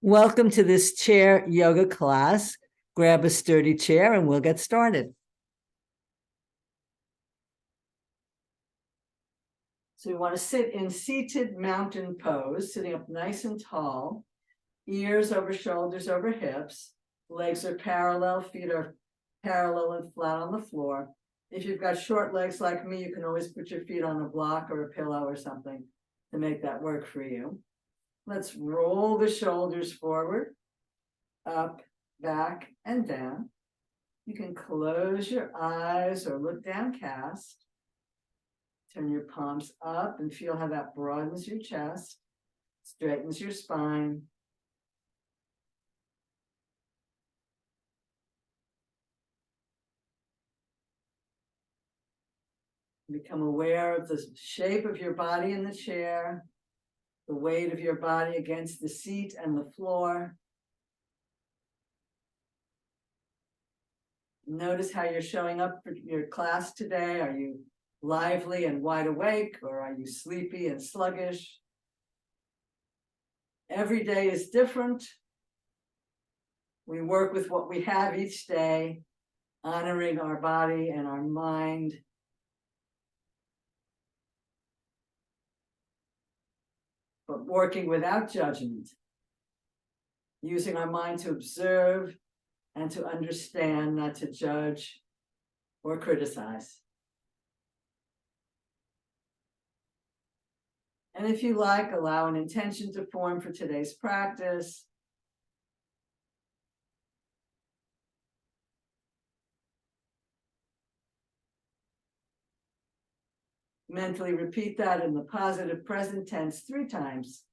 Welcome to this chair yoga class. Grab a sturdy chair and we'll get started. So we want to sit in seated mountain pose, sitting up nice and tall, ears over shoulders over hips, legs are parallel, feet are parallel and flat on the floor. If you've got short legs like me, you can always put your feet on a block or a pillow or something to make that work for you. Let's roll the shoulders forward, up, back, and down. You can close your eyes or look downcast. Turn your palms up and feel how that broadens your chest, straightens your spine. Become aware of the shape of your body in the chair, the weight of your body against the seat and the floor. Notice how you're showing up for your class today. Are you lively and wide awake, or are you sleepy and sluggish? Every day is different. We work with what we have each day, honoring our body and our mind. But working without judgment, using our mind to observe and to understand, not to judge or criticize. And if you like, allow an intention to form for today's practice. Mentally repeat that in the positive present tense 3 times.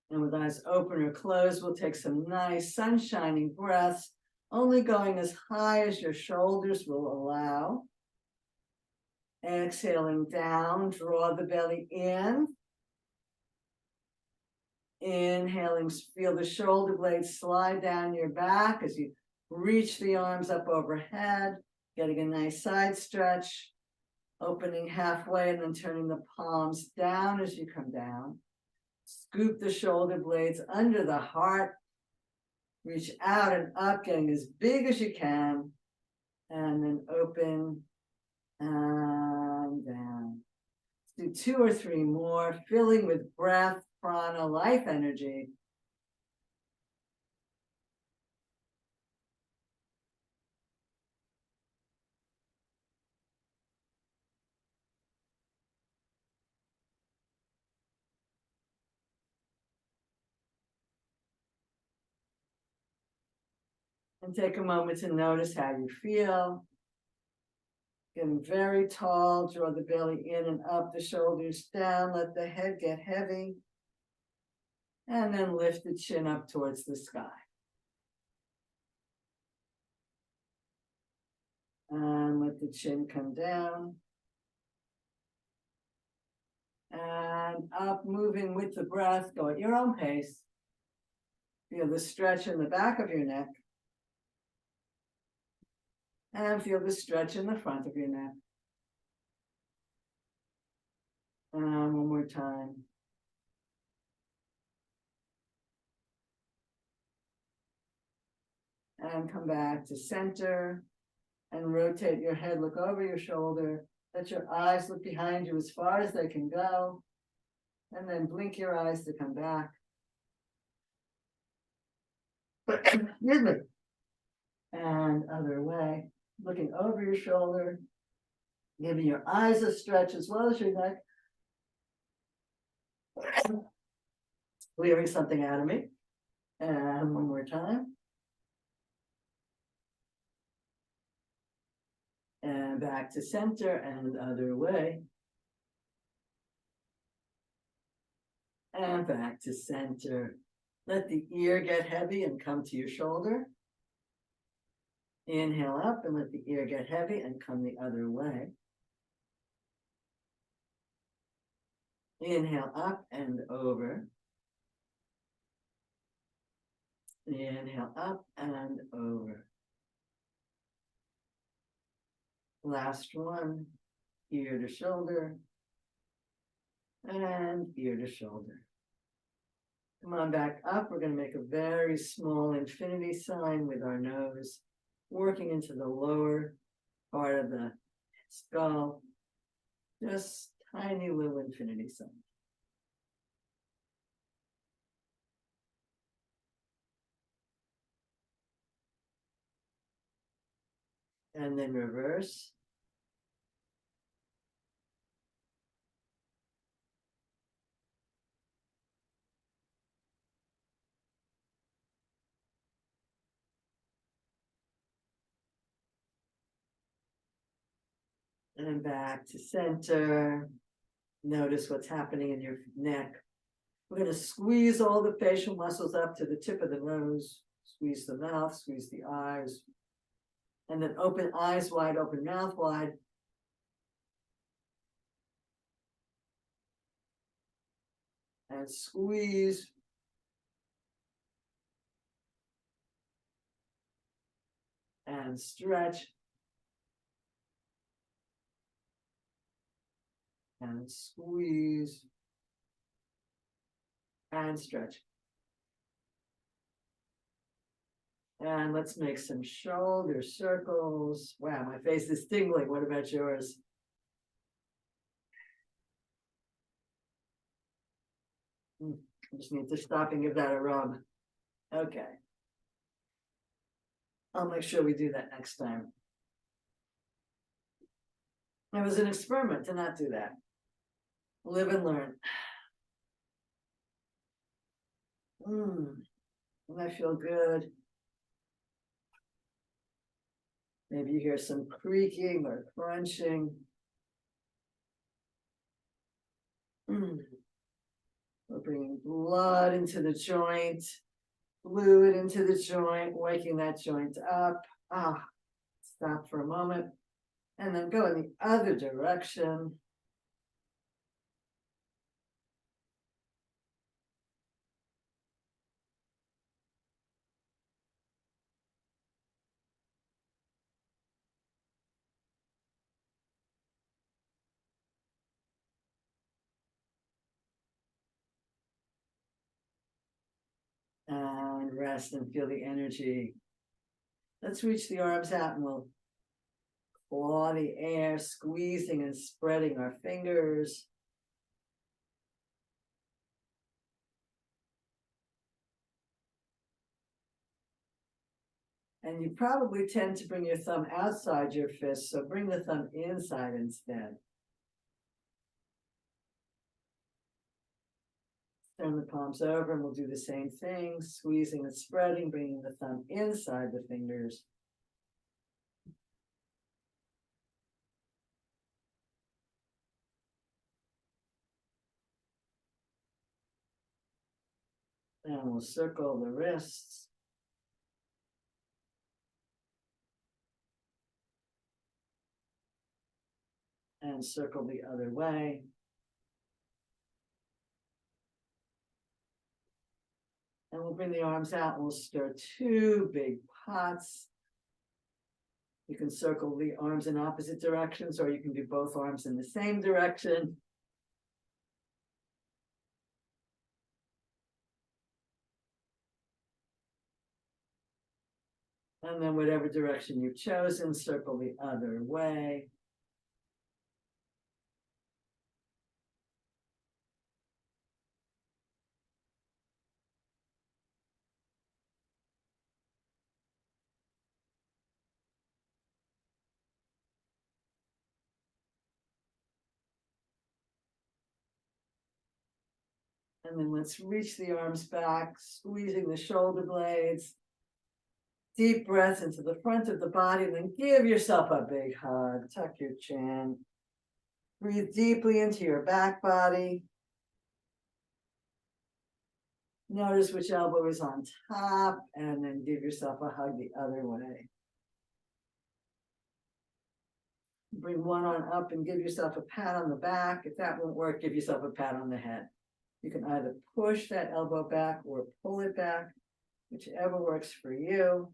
And with eyes open or closed, we'll take some nice sun-shining breaths, only going as high as your shoulders will allow. Exhaling down, draw the belly in. Inhaling, feel the shoulder blades slide down your back as you reach the arms up overhead, getting a nice side stretch, opening halfway and then turning the palms down as you come down. Scoop the shoulder blades under the heart, reach out and up, getting as big as you can, and then open and down. Let's do 2 or 3 more, filling with breath, prana, life energy. And take a moment to notice how you feel. Getting very tall, draw the belly in and up, the shoulders down, let the head get heavy. And then lift the chin up towards the sky. And let the chin come down. And up, moving with the breath, go at your own pace. Feel the stretch in the back of your neck. And feel the stretch in the front of your neck. And one more time. And come back to center. And rotate your head, look over your shoulder. Let your eyes look behind you as far as they can go. And then blink your eyes to come back. Excuse me. And other way. Looking over your shoulder. Giving your eyes a stretch as well as your neck. Clearing something out of me. And one more time. And back to center and other way. And back to center. Let the ear get heavy and come to your shoulder. Inhale up and let the ear get heavy and come the other way. Inhale up and over. Inhale up and over. Last one, ear to shoulder. And ear to shoulder. Come on back up. We're going to make a very small infinity sign with our nose, working into the lower part of the skull. Just tiny little infinity sign. And then reverse. And back to center. Notice what's happening in your neck. We're going to squeeze all the facial muscles up to the tip of the nose, squeeze the mouth, squeeze the eyes, and then open eyes wide, open mouth wide. And squeeze. And stretch. And squeeze. And stretch. And let's make some shoulder circles. Wow, my face is tingling. What about yours? I just need to stop and give that a rub. Okay. I'll make sure we do that next time. It was an experiment to not do that. Live and learn. And I feel good. Maybe you hear some creaking or crunching. We're bringing blood into the joint, fluid into the joint, waking that joint up. Stop for a moment. And then go in the other direction. And rest and feel the energy. Let's reach the arms out and we'll claw the air, squeezing and spreading our fingers. And you probably tend to bring your thumb outside your fist, so bring the thumb inside instead. Turn the palms over and we'll do the same thing, squeezing and spreading, bringing the thumb inside the fingers. And we'll circle the wrists. And circle the other way. And we'll bring the arms out and we'll stir two big pots. You can circle the arms in opposite directions, or you can do both arms in the same direction. And then whatever direction you've chosen, circle the other way. And then let's reach the arms back, squeezing the shoulder blades. Deep breath into the front of the body, then give yourself a big hug. Tuck your chin. Breathe deeply into your back body. Notice which elbow is on top, and then give yourself a hug the other way. Bring one arm up and give yourself a pat on the back. If that won't work, give yourself a pat on the head. You can either push that elbow back or pull it back, whichever works for you.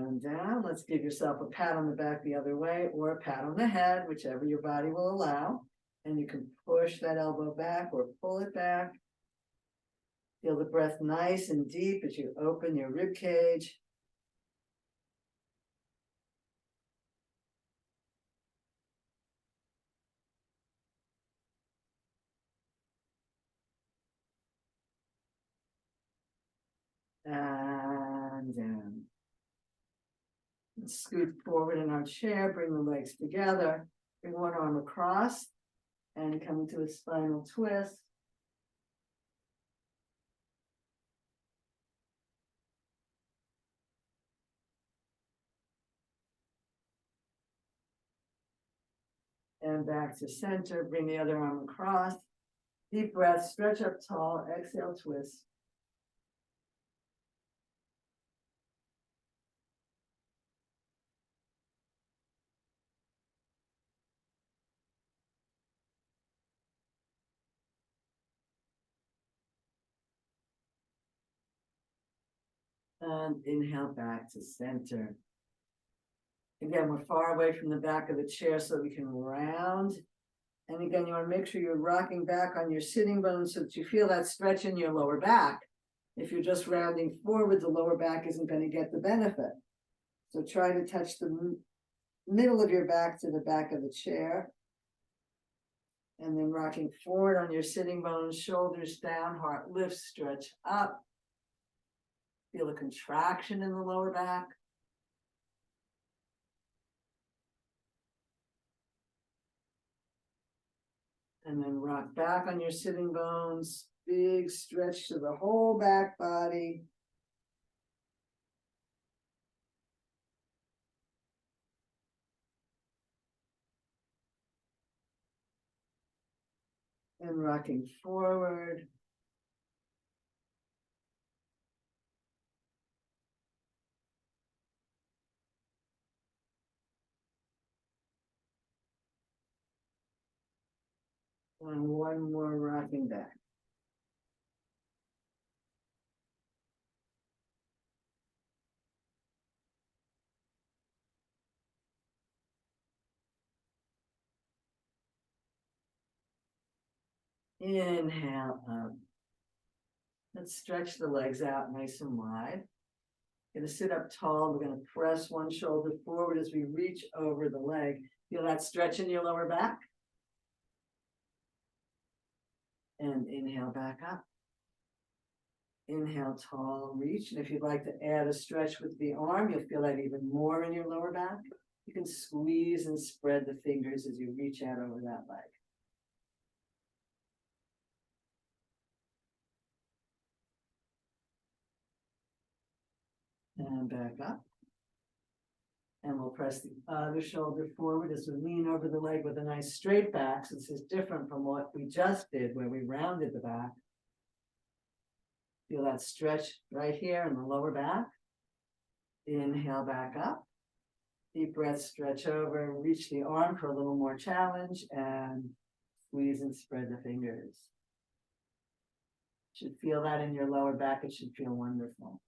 And down. Let's give yourself a pat on the back the other way or a pat on the head, whichever your body will allow. And you can push that elbow back or pull it back. Feel the breath nice and deep as you open your rib cage. And down. Scoot forward in our chair, bring the legs together, bring one arm across, and come into a spinal twist. And back to center, bring the other arm across. Deep breath, stretch up tall, exhale, twist. And inhale back to center. Again, we're far away from the back of the chair so we can round. And again, you want to make sure you're rocking back on your sitting bones so that you feel that stretch in your lower back. If you're just rounding forward, the lower back isn't going to get the benefit. So try to touch the middle of your back to the back of the chair. And then rocking forward on your sitting bones, shoulders down, heart lifts, stretch up. Feel a contraction in the lower back. And then rock back on your sitting bones, big stretch to the whole back body. And rocking forward. And one more rocking back. Inhale up. Let's stretch the legs out nice and wide. Gonna sit up tall. We're gonna press one shoulder forward as we reach over the leg. Feel that stretch in your lower back. And inhale back up. Inhale, tall, reach. And if you'd like to add a stretch with the arm, you'll feel that even more in your lower back. You can squeeze and spread the fingers as you reach out over that leg. And back up. And we'll press the other shoulder forward as we lean over the leg with a nice straight back. So this is different from what we just did where we rounded the back. Feel that stretch right here in the lower back. Inhale back up. Deep breath, stretch over, reach the arm for a little more challenge and squeeze and spread the fingers. Should feel that in your lower back. It should feel wonderful.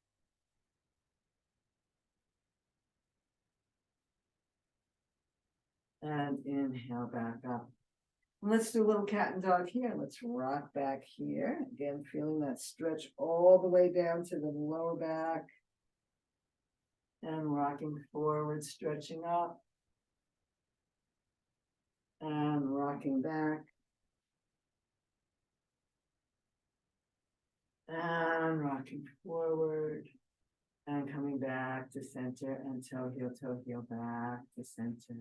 And inhale back up. And let's do a little cat and dog here. Let's rock back here. Again, feeling that stretch all the way down to the lower back. And rocking forward, stretching up. And rocking back. And rocking forward. And coming back to center and toe, heel back to center.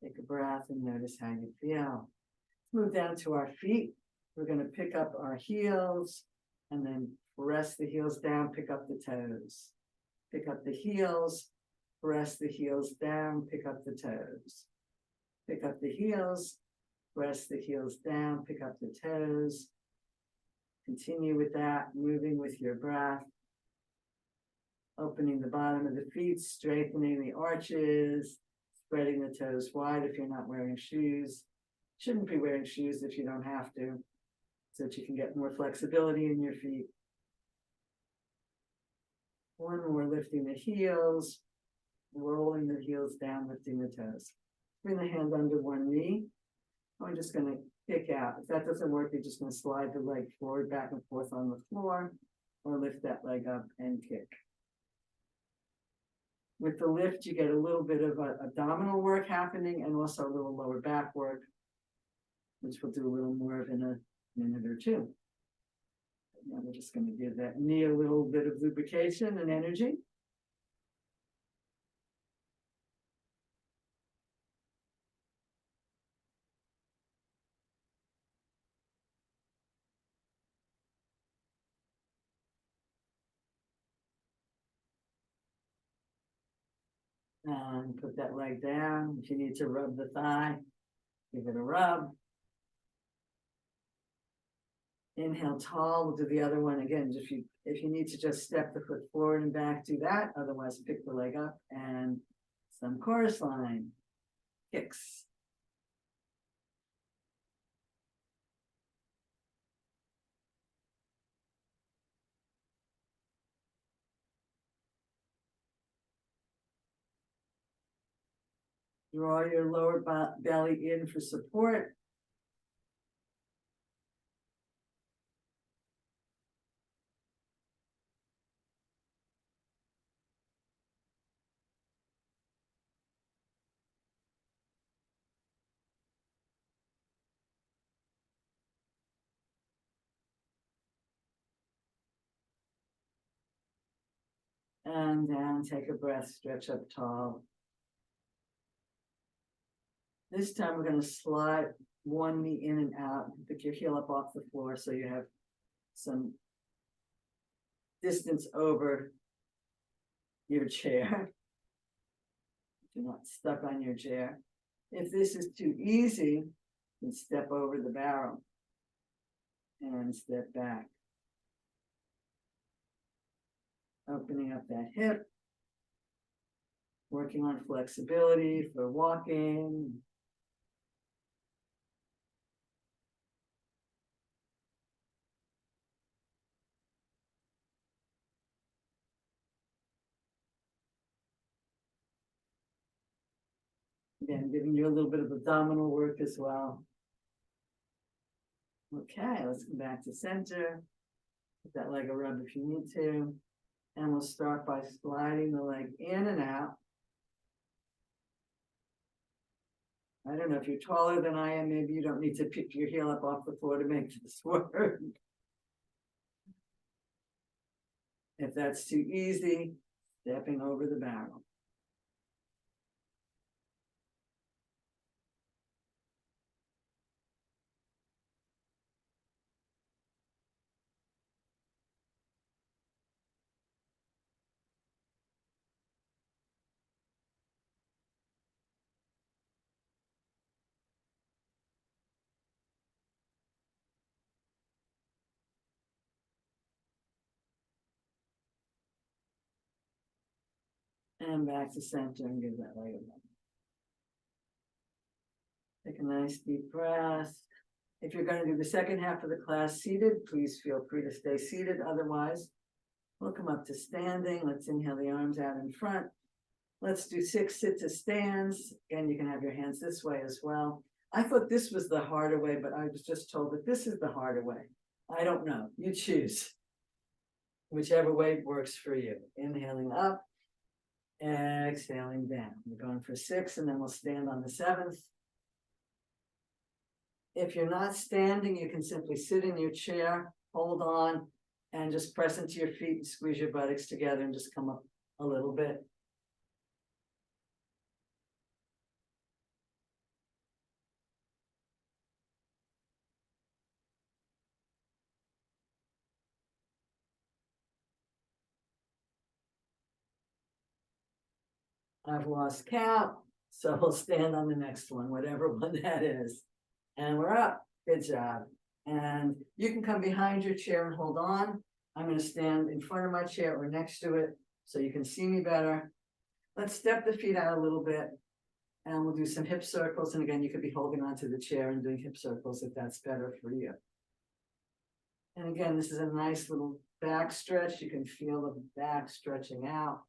Take a breath and notice how you feel. Move down to our feet. We're going to pick up our heels and then press the heels down, pick up the toes. Pick up the heels, press the heels down, pick up the toes. Pick up the heels, press the heels down, pick up the toes. Continue with that, moving with your breath. Opening the bottom of the feet, straightening the arches, spreading the toes wide if you're not wearing shoes. Shouldn't be wearing shoes if you don't have to, so that you can get more flexibility in your feet. One more, lifting the heels, rolling the heels down, lifting the toes. Bring the hand under one knee. I'm just gonna kick out. If that doesn't work, you're just gonna slide the leg forward, back and forth on the floor, or lift that leg up and kick. With the lift, you get a little bit of abdominal work happening and also a little lower back work, which we'll do a little more of in a minute or two. Now we're just gonna give that knee a little bit of lubrication and energy. And put that leg down. If you need to rub the thigh, give it a rub. Inhale tall, we'll do the other one again. If you need to just step the foot forward and back, do that. Otherwise, pick the leg up and some chorus line kicks. Draw your lower belly in for support. And down, take a breath, stretch up tall. This time we're going to slide one knee in and out, pick your heel up off the floor so you have some distance over your chair. You're not stuck on your chair. If this is too easy, then step over the barrel and step back. Opening up that hip, working on flexibility for walking. Again, giving you a little bit of abdominal work as well. Okay, let's come back to center. Put that leg a rub if you need to. And we'll start by sliding the leg in and out. I don't know if you're taller than I am, maybe you don't need to pick your heel up off the floor to make this work. If that's too easy, stepping over the barrel. And back to center and give that leg a rub. Take a nice deep breath. If you're going to do the second half of the class seated, please feel free to stay seated. Otherwise, we'll come up to standing. Let's inhale the arms out in front. Let's do 6 sit-to stands. Again, you can have your hands this way as well. I thought this was the harder way, but I was just told that this is the harder way. I don't know. You choose. Whichever way works for you. Inhaling up, exhaling down. We're going for 6, and then we'll stand on the 7th. If you're not standing, you can simply sit in your chair, hold on, and just press into your feet and squeeze your buttocks together and just come up a little bit. I've lost count, so we'll stand on the next one, whatever one that is. And we're up. Good job. And you can come behind your chair and hold on. I'm going to stand in front of my chair or next to it so you can see me better. Let's step the feet out a little bit and we'll do some hip circles. And again, you could be holding onto the chair and doing hip circles if that's better for you. And again, this is a nice little back stretch. You can feel the back stretching out.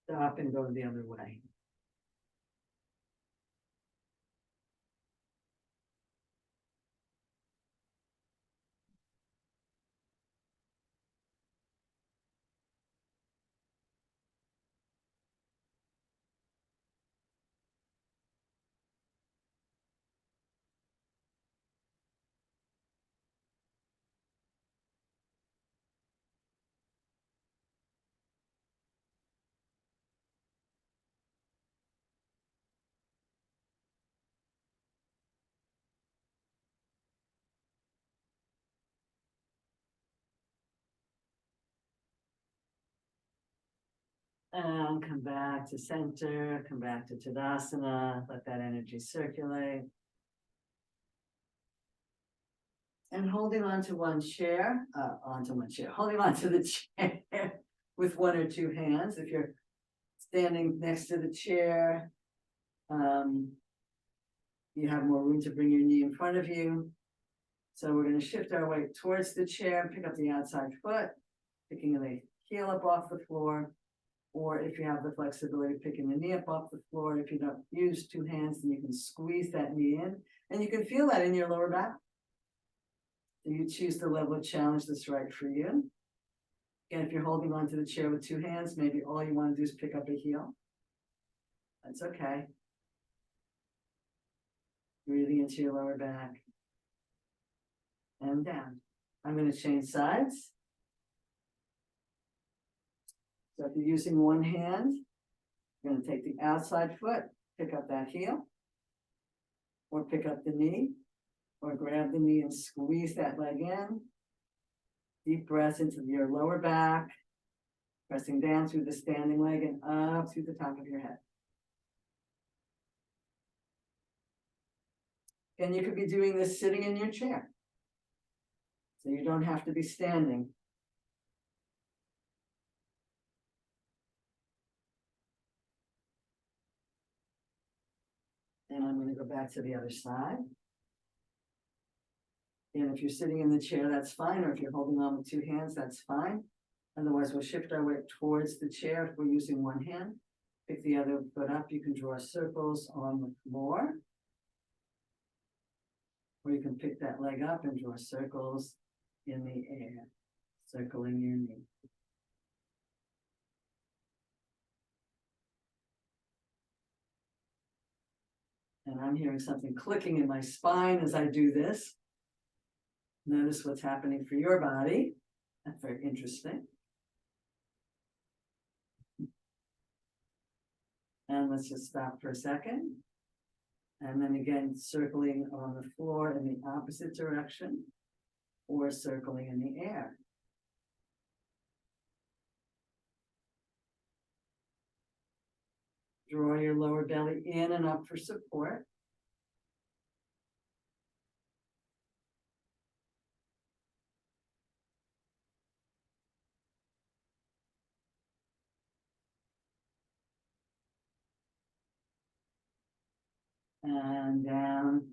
Stop and go the other way. And come back to center, come back to Tadasana, let that energy circulate. And holding on to one chair, holding on to the chair with one or two hands. If you're standing next to the chair, you have more room to bring your knee in front of you. So we're going to shift our weight towards the chair, pick up the outside foot, picking the heel up off the floor. Or if you have the flexibility, picking the knee up off the floor. If you don't use two hands, then you can squeeze that knee in. And you can feel that in your lower back. So you choose the level of challenge that's right for you. And if you're holding onto the chair with two hands, maybe all you want to do is pick up a heel. That's okay. Breathing into your lower back. And down. I'm going to change sides. So if you're using one hand, you're going to take the outside foot, pick up that heel, or pick up the knee, or grab the knee and squeeze that leg in. Deep breaths into your lower back, pressing down through the standing leg and up through the top of your head. And you could be doing this sitting in your chair. So you don't have to be standing. And I'm going to go back to the other side. And if you're sitting in the chair, that's fine. Or if you're holding on with two hands, that's fine. Otherwise, we'll shift our weight towards the chair if we're using one hand. Pick the other foot up. You can draw circles on the floor. Or you can pick that leg up and draw circles in the air, circling your knee. And I'm hearing something clicking in my spine as I do this. Notice what's happening for your body. That's very interesting. And let's just stop for a second. And then again, circling on the floor in the opposite direction or circling in the air. Draw your lower belly in and up for support. And down.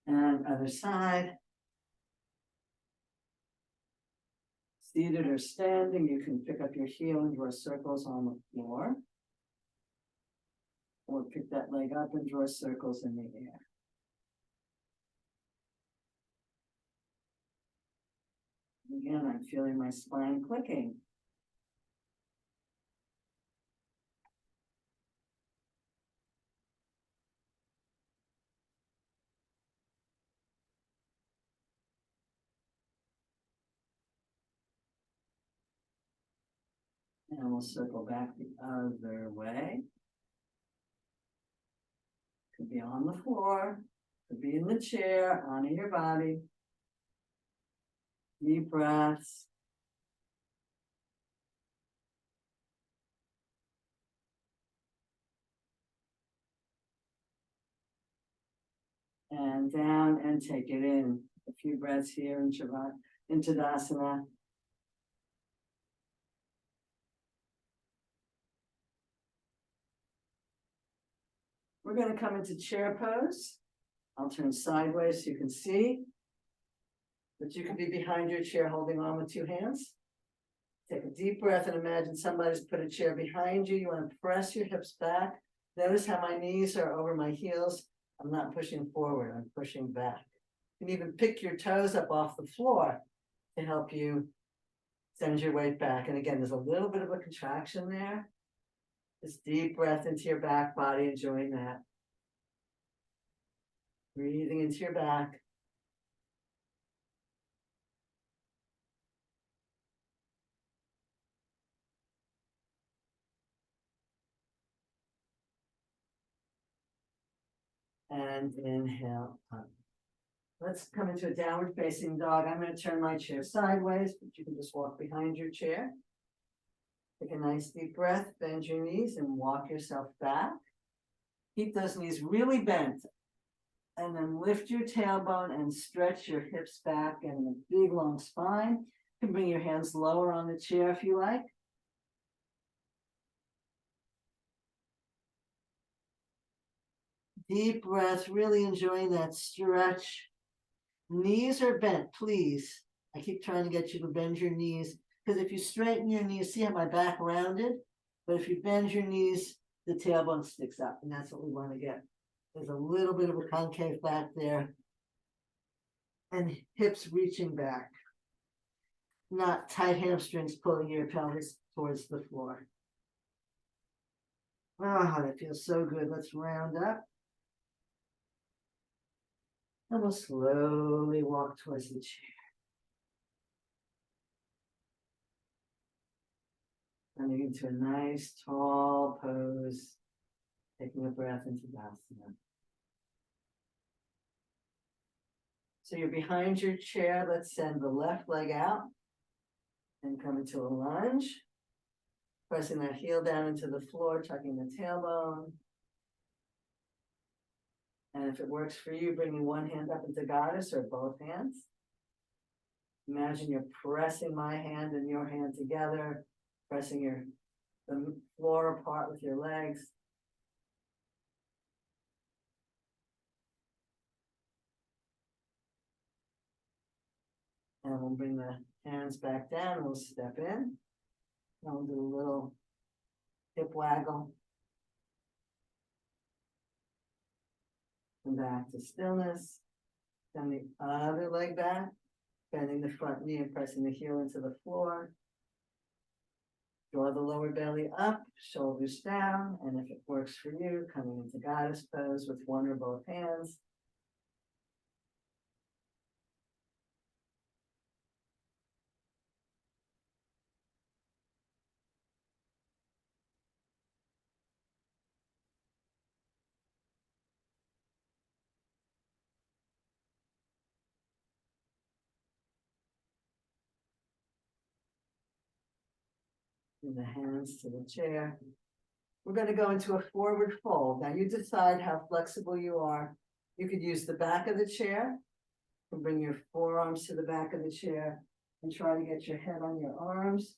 And other side. Seated or standing, you can pick up your heel and draw circles on the floor. Or pick that leg up and draw circles in the air. Again, I'm feeling my spine clicking. And we'll circle back the other way. Could be on the floor, could be in the chair, honor your body. Deep breaths. And down and take it in. A few breaths here in Tadasana. We're going to come into chair pose. I'll turn sideways so you can see. But you can be behind your chair holding on with two hands. Take a deep breath and imagine somebody's put a chair behind you. You want to press your hips back. Notice how my knees are over my heels. I'm not pushing forward, I'm pushing back. You can even pick your toes up off the floor to help you send your weight back. And again, there's a little bit of a contraction there. This deep breath into your back body, enjoying that. Breathing into your back. And inhale up. Let's come into a downward facing dog. I'm going to turn my chair sideways, but you can just walk behind your chair. Take a nice deep breath, bend your knees and walk yourself back. Keep those knees really bent. And then lift your tailbone and stretch your hips back and a big long spine. You can bring your hands lower on the chair if you like. Deep breath, really enjoying that stretch. Knees are bent, please. I keep trying to get you to bend your knees, because if you straighten your knees, see how my back rounded? But if you bend your knees, the tailbone sticks up, and that's what we want to get. There's a little bit of a concave back there. And hips reaching back. Not tight hamstrings pulling your pelvis towards the floor. Ah, that feels so good. Let's round up. And we'll slowly walk towards the chair. Coming into a nice tall pose. Taking a breath into Tadasana. So you're behind your chair. Let's send the left leg out and come into a lunge. Pressing that heel down into the floor, tucking the tailbone. And if it works for you, bringing one hand up into goddess or both hands. Imagine you're pressing my hand and your hand together, pressing the floor apart with your legs. And we'll bring the hands back down, we'll step in. And we'll do a little hip waggle. And back to stillness. Then the other leg back, bending the front knee and pressing the heel into the floor. Draw the lower belly up, shoulders down, and if it works for you, coming into goddess pose with one or both hands. And the hands to the chair. We're going to go into a forward fold. Now you decide how flexible you are. You could use the back of the chair and bring your forearms to the back of the chair and try to get your head on your arms.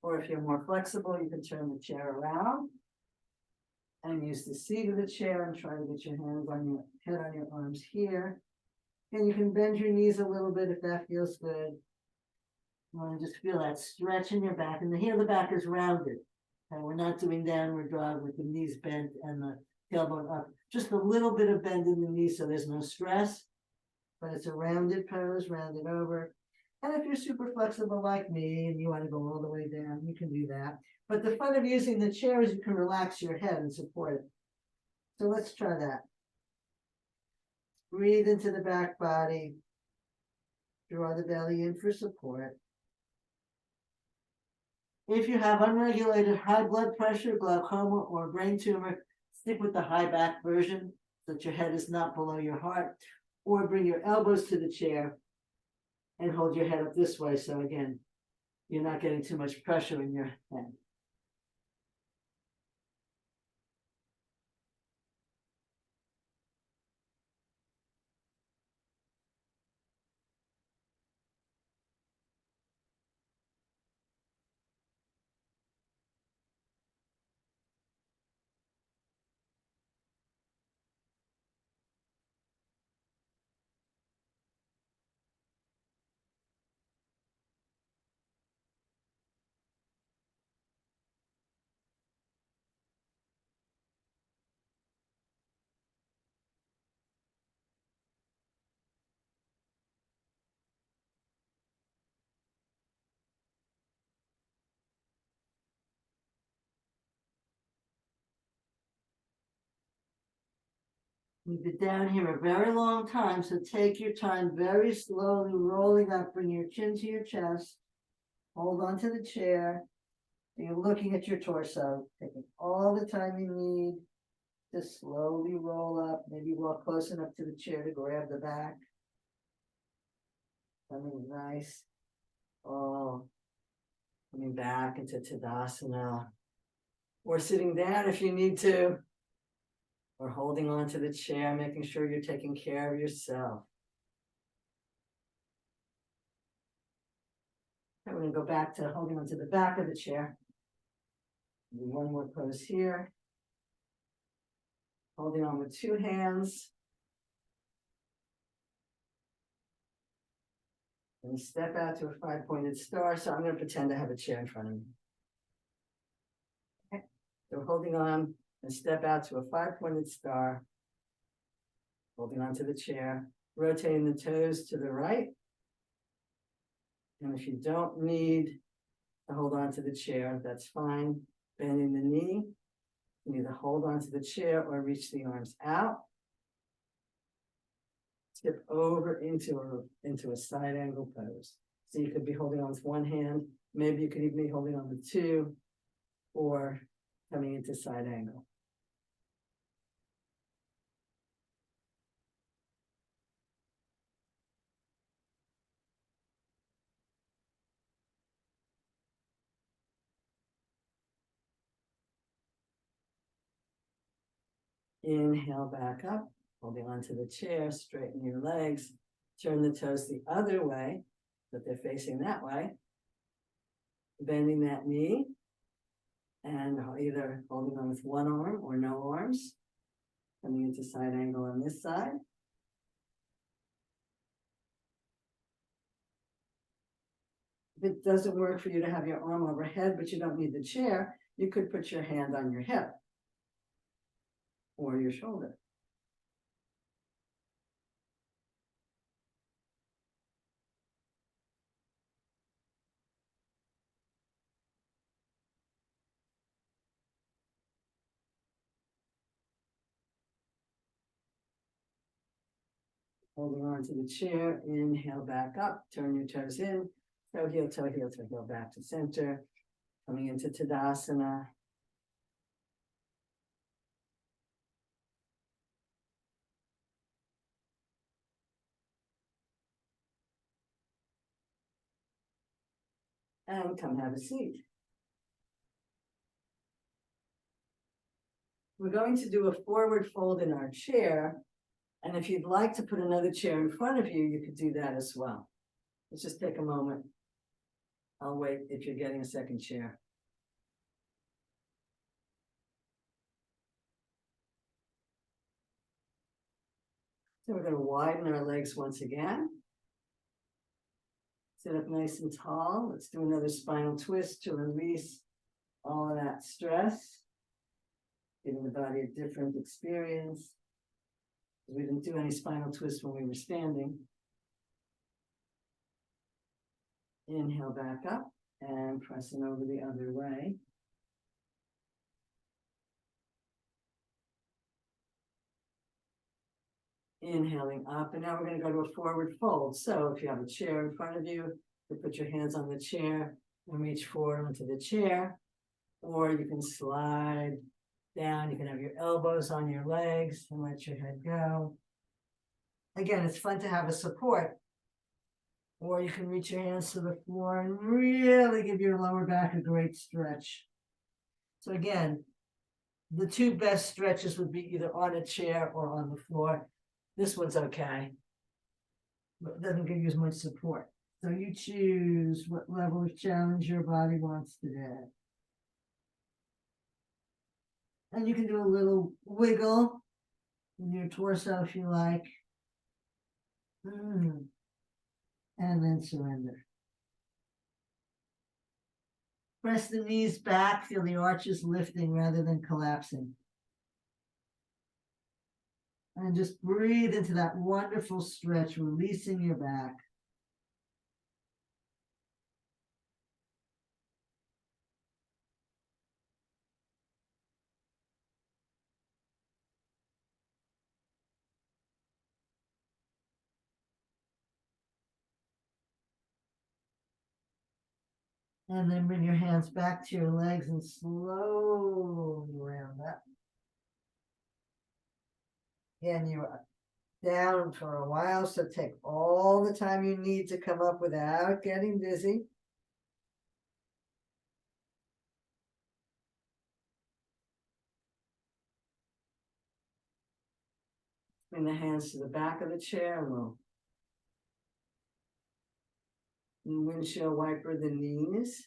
Or if you're more flexible, you can turn the chair around and use the seat of the chair and try to get your hands on your head on your arms here. And you can bend your knees a little bit if that feels good. You want to just feel that stretch in your back, and here the back is rounded. And we're not doing downward dog with the knees bent and the tailbone up. Just a little bit of bend in the knees so there's no stress. But it's a rounded pose, rounded over. And if you're super flexible like me and you want to go all the way down, you can do that. But the fun of using the chair is you can relax your head and support it. So let's try that. Breathe into the back body. Draw the belly in for support. If you have unregulated high blood pressure, glaucoma, or brain tumor, stick with the high back version so that your head is not below your heart, or bring your elbows to the chair and hold your head up this way. So again, you're not getting too much pressure in your head. We've been down here a very long time, so take your time, very slowly rolling up, bring your chin to your chest. Hold on to the chair. You're looking at your torso, taking all the time you need to slowly roll up, maybe walk close enough to the chair to grab the back. Coming nice. Oh, coming back into Tadasana. Or sitting down if you need to. Or holding on to the chair, making sure you're taking care of yourself. And we're going to go back to holding onto the back of the chair. Do one more pose here. Holding on with two hands. And step out to a five-pointed star. So I'm going to pretend I have a chair in front of me. Okay. So holding on and step out to a five-pointed star. Holding on to the chair. Rotating the toes to the right. And if you don't need to hold on to the chair, that's fine. Bending the knee. You either hold on to the chair or reach the arms out. Tip over into a side angle pose. So you could be holding on with one hand, maybe you could even be holding on with two, or coming into side angle. Inhale back up, holding onto the chair, straighten your legs, turn the toes the other way, but they're facing that way. Bending that knee, and either holding on with one arm or no arms. Coming into side angle on this side. If it doesn't work for you to have your arm overhead, but you don't need the chair, you could put your hand on your hip or your shoulder. Holding on to the chair, inhale back up, turn your toes in, toe heel, toe heel, toe heel, back to center. Coming into Tadasana. And come have a seat. We're going to do a forward fold in our chair. And if you'd like to put another chair in front of you, you could do that as well. Let's just take a moment. I'll wait if you're getting a second chair. So we're going to widen our legs once again. Sit up nice and tall. Let's do another spinal twist to release all of that stress. Giving the body a different experience. We didn't do any spinal twist when we were standing. Inhale back up and pressing over the other way. Inhaling up, and now we're going to go to a forward fold. So if you have a chair in front of you, you put your hands on the chair and reach forward onto the chair, or you can slide down. You can have your elbows on your legs and let your head go. Again, it's fun to have a support, or you can reach your hands to the floor and really give your lower back a great stretch. So again, the two best stretches would be either on a chair or on the floor. This one's okay, but it doesn't give you as much support. So you choose what level of challenge your body wants today. And you can do a little wiggle in your torso if you like. And then surrender. Press the knees back, feel the arches lifting rather than collapsing. And just breathe into that wonderful stretch, releasing your back. And then bring your hands back to your legs and slowly round up. Again, you are down for a while, so take all the time you need to come up without getting dizzy. Bring the hands to the back of the chair, and we'll windshield wiper the knees.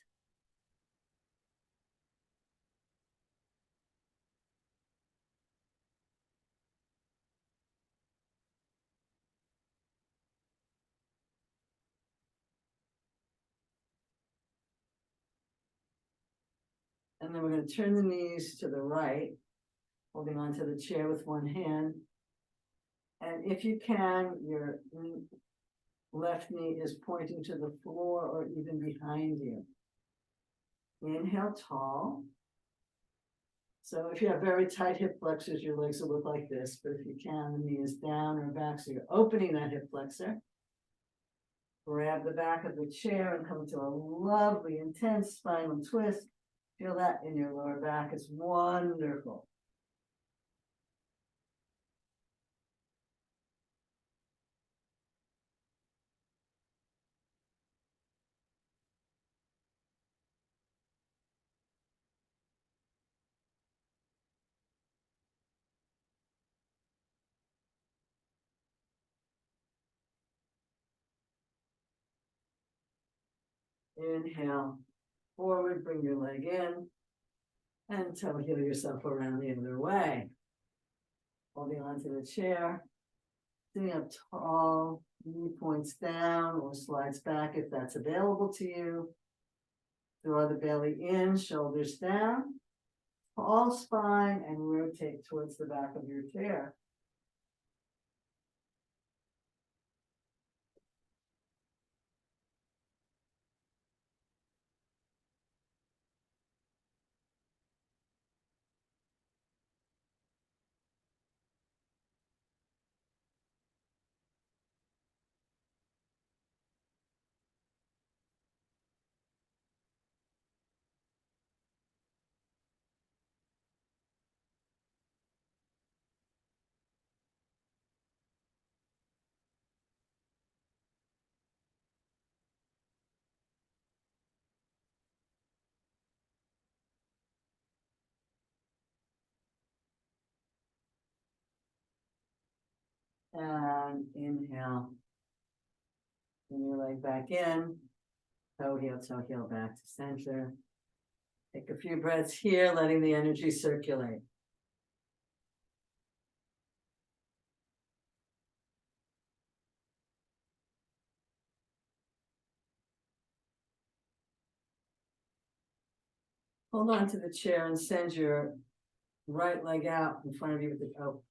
And then we're going to turn the knees to the right, holding onto the chair with one hand. And if you can, your left knee is pointing to the floor or even behind you. Inhale tall. So if you have very tight hip flexors, your legs will look like this, but if you can, the knee is down or back, so you're opening that hip flexor. Grab the back of the chair and come to a lovely, intense spinal twist. Feel that in your lower back. It's wonderful. Inhale forward, bring your leg in, and toe heel yourself around the other way. Holding onto the chair, sitting up tall, knee points down or slides back if that's available to you. Draw the belly in, shoulders down, tall spine, and rotate towards the back of your chair. And inhale. Bring your leg back in. Toe heel back to center. Take a few breaths here, letting the energy circulate. Hold on to the chair and send your right leg out in front of you with the, oh,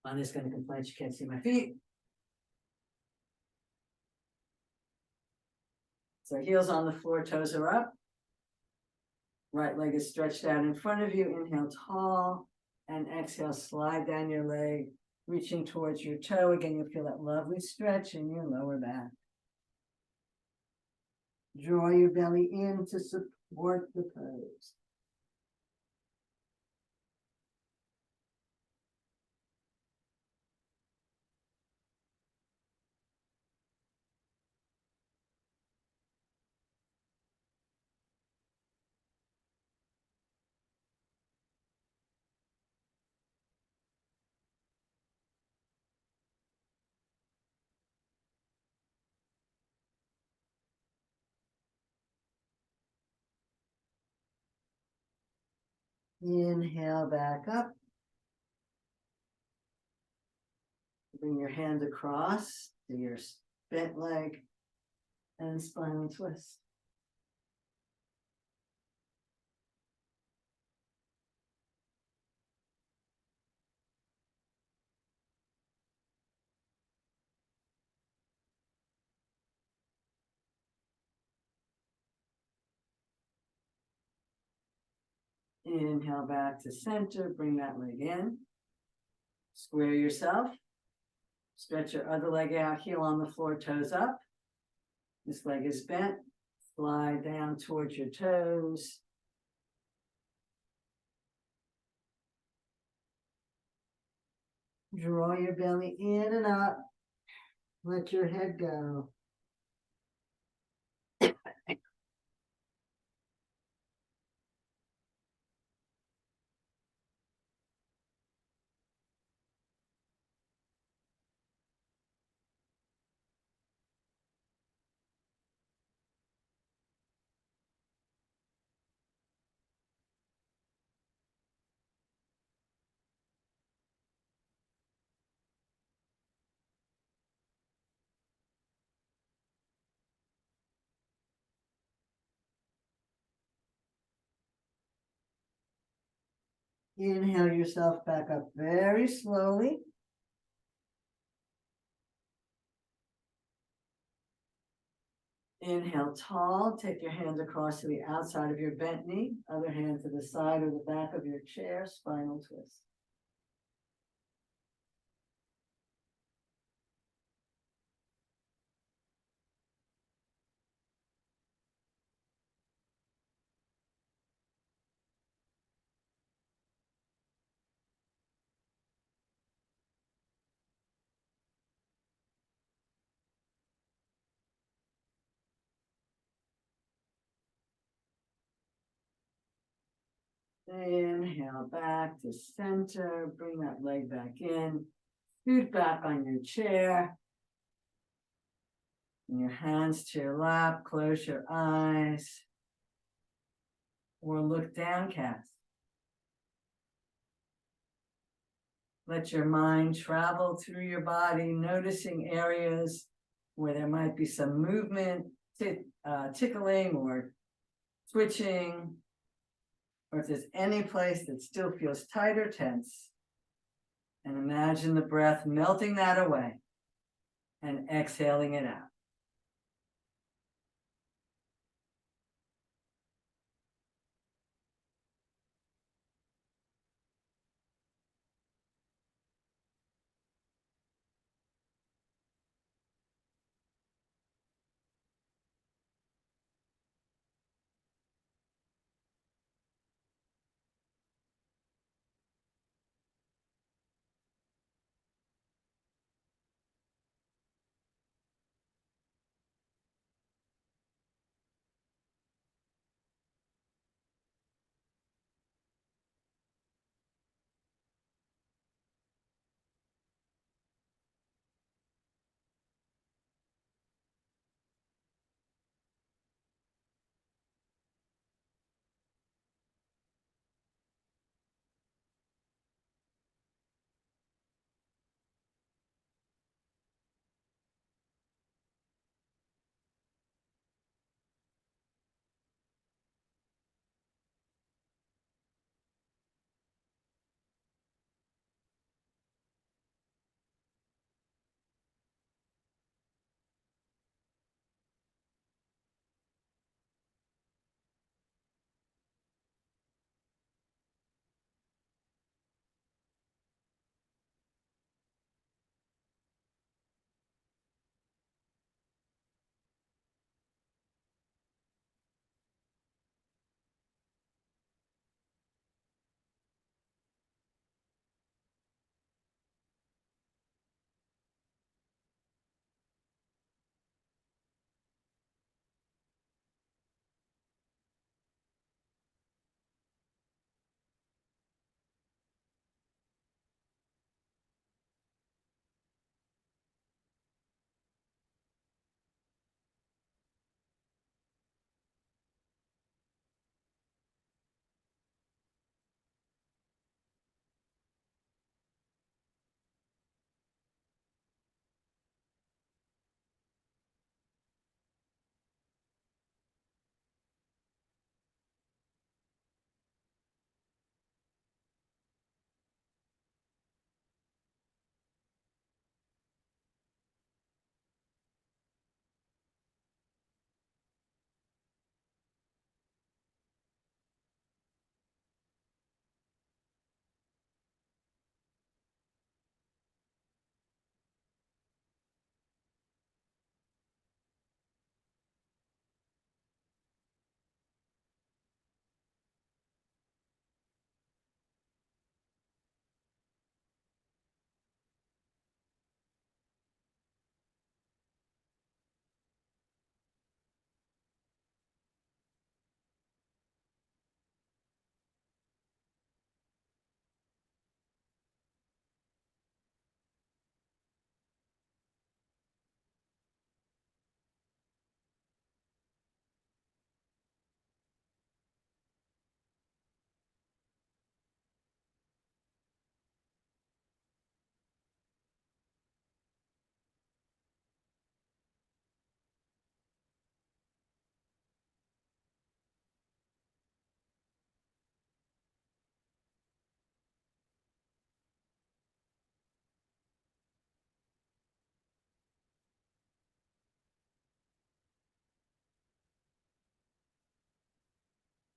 Anna's going to complain she can't see my feet. So heels on the floor, toes are up. Right leg is stretched out in front of you. Inhale tall and exhale, slide down your leg, reaching towards your toe. Again, you'll feel that lovely stretch in your lower back. Draw your belly in to support the pose. Inhale back up. Bring your hand across to your bent leg and spinal twist. Inhale back to center, bring that leg in. Square yourself. Stretch your other leg out, heel on the floor, toes up. This leg is bent. Slide down towards your toes. Draw your belly in and up. Let your head go. Inhale yourself back up very slowly. Inhale tall, take your hands across to the outside of your bent knee, other hand to the side or the back of your chair, spinal twist. Inhale back to center, bring that leg back in, scoot back on your chair. And your hands to your lap, close your eyes, or look downcast. Let your mind travel through your body, noticing areas where there might be some movement, tickling or twitching, or if there's any place that still feels tight or tense. And imagine the breath melting that away and exhaling it out.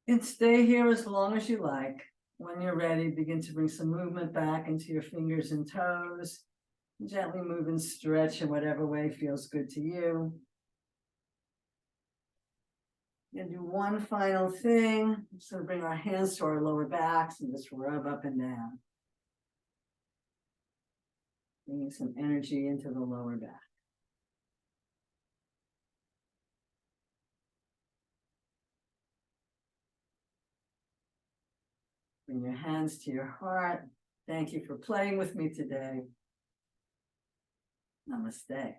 And stay here as long as you like. When you're ready, begin to bring some movement back into your fingers and toes. Gently move and stretch in whatever way feels good to you. And do one final thing. So bring our hands to our lower backs and just rub up and down. Bringing some energy into the lower back. Bring your hands to your heart. Thank you for playing with me today. Namaste.